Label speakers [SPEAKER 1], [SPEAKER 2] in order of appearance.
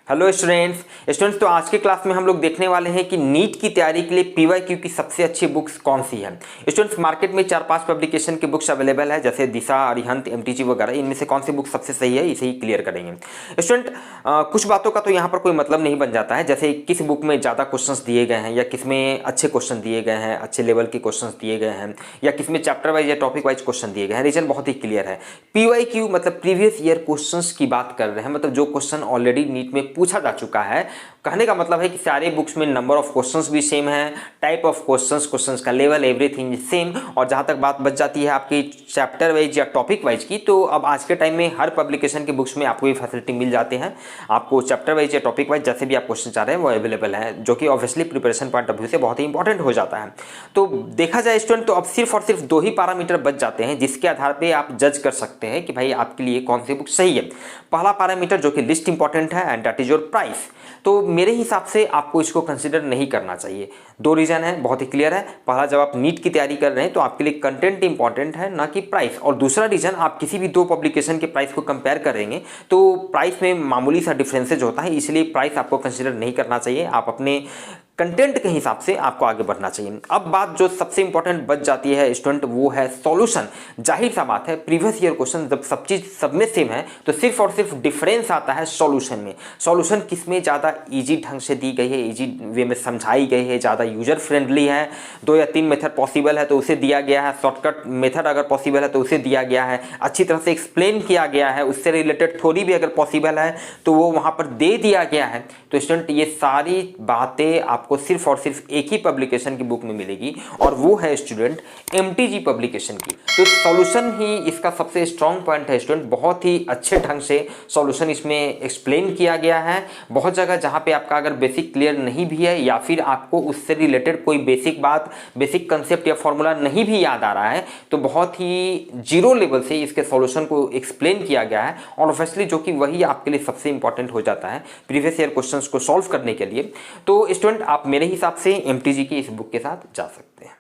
[SPEAKER 1] Hello students तो आज के क्लास में हम लोग देखने वाले हैं कि नीट की तैयारी के लिए पीवाईक्यू की सबसे अच्छी बुक्स कौन सी है। स्टूडेंट्स मार्केट में 4-5 पब्लिकेशन की बुक्स अवेलेबल है, जैसे दिशा, अरिहंत, एमटीजी वगैरह। इनमें से कौन सी बुक सबसे सही है इसे ही क्लियर करेंगे। स्टूडेंट कुछ बातों का तो यहाँ पर कोई मतलब नहीं बन जाता है, जैसे किस बुक में ज़्यादा क्वेश्चन दिए गए हैं या किस में अच्छे क्वेश्चन दिए गए हैं, अच्छे लेवल के क्वेश्चन दिए गए हैं, या किस में चैप्टर वाइज या टॉपिक वाइज क्वेश्चन दिए गए हैं। रीजन बहुत ही क्लियर है। पीवाईक्यू मतलब प्रीवियस ईयर क्वेश्चन की बात कर रहे हैं, मतलब जो क्वेश्चन ऑलरेडी नीट में पूछा जा चुका है। कहने का मतलब है कि सारे बुक्स में नंबर ऑफ क्वेश्चंस भी सेम है, टाइप ऑफ क्वेश्चंस का लेवल, एवरीथिंग सेम। और जहां तक बात बच जाती है आपकी चैप्टर वाइज या टॉपिक वाइज की, तो अब आज के टाइम में हर पब्लिकेशन के बुक्स में आपको ये फैसिलिटी मिल जाते हैं। आपको चैप्टर वाइज या टॉपिक वाइज जैसे भी आप क्वेश्चन चाह रहे हैं वो अवेलेबल है, जो कि obviously preparation point of view से बहुत ही इंपॉर्टेंट हो जाता है। तो देखा जाए स्टूडेंट, तो अब सिर्फ और सिर्फ 2 ही पैरामीटर बच जाते हैं जिसके आधार पर आप जज कर सकते हैं कि भाई आपके लिए कौन सी बुक सही है। पहला पैरामीटर जो कि लिस्ट इंपॉर्टेंट है, and that is your price. तो मेरे हिसाब से आपको इसको कंसीडर नहीं करना चाहिए। 2 रीजन है, बहुत ही क्लियर है। पहला, जब आप नीट की तैयारी कर रहे हैं तो आपके लिए कंटेंट इंपॉर्टेंट है, ना कि प्राइस। और दूसरा रीजन, आप किसी भी 2 पब्लिकेशन के प्राइस को कंपेयर करेंगे तो प्राइस में मामूली सा डिफरेंसेज होता है, इसलिए प्राइस आपको कंसीडर नहीं करना चाहिए। आप अपने कंटेंट के हिसाब से आपको आगे बढ़ना चाहिए। अब बात जो सबसे इंपॉर्टेंट बच जाती है स्टूडेंट, वो है सॉल्यूशन। जाहिर सा बात है, प्रीवियस ईयर क्वेश्चन जब सब चीज सब में सेम है तो सिर्फ और सिर्फ डिफरेंस आता है सॉल्यूशन में। सॉल्यूशन किसमें ज़्यादा इजी ढंग से दी गई है, इजी वे में समझाई गई है, ज़्यादा यूजर फ्रेंडली है। 2 या 3 मेथड पॉसिबल है तो उसे दिया गया है, शॉर्टकट मेथड अगर पॉसिबल है तो उसे दिया गया है, अच्छी तरह से एक्सप्लेन किया गया है, उससे रिलेटेड थ्योरी भी अगर पॉसिबल है तो वो वहाँ पर दे दिया गया है। तो स्टूडेंट ये सारी बातें आपको सिर्फ और सिर्फ एक ही पब्लिकेशन की बुक में मिलेगी, और वो है स्टूडेंट एमटीजी पब्लिकेशन की। तो सॉल्यूशन ही इसका सबसे स्ट्रॉन्ग पॉइंट है स्टूडेंट। बहुत ही अच्छे ढंग से सॉल्यूशन इसमें एक्सप्लेन किया गया है। बहुत जगह जहाँ पे आपका अगर बेसिक क्लियर नहीं भी है, या फिर आपको उससे रिलेटेड कोई बेसिक बात, बेसिक कंसेप्ट या फॉर्मूला नहीं भी याद आ रहा है, तो बहुत ही जीरो लेवल से इसके सॉल्यूशन को एक्सप्लेन किया गया है। और ऑब्वियसली जो कि वही आपके लिए सबसे इंपॉर्टेंट हो जाता है प्रीवियस ईयर क्वेश्चन को सॉल्व करने के लिए। तो स्टूडेंट आप मेरे हिसाब से एमटीजी की इस बुक के साथ जा सकते हैं।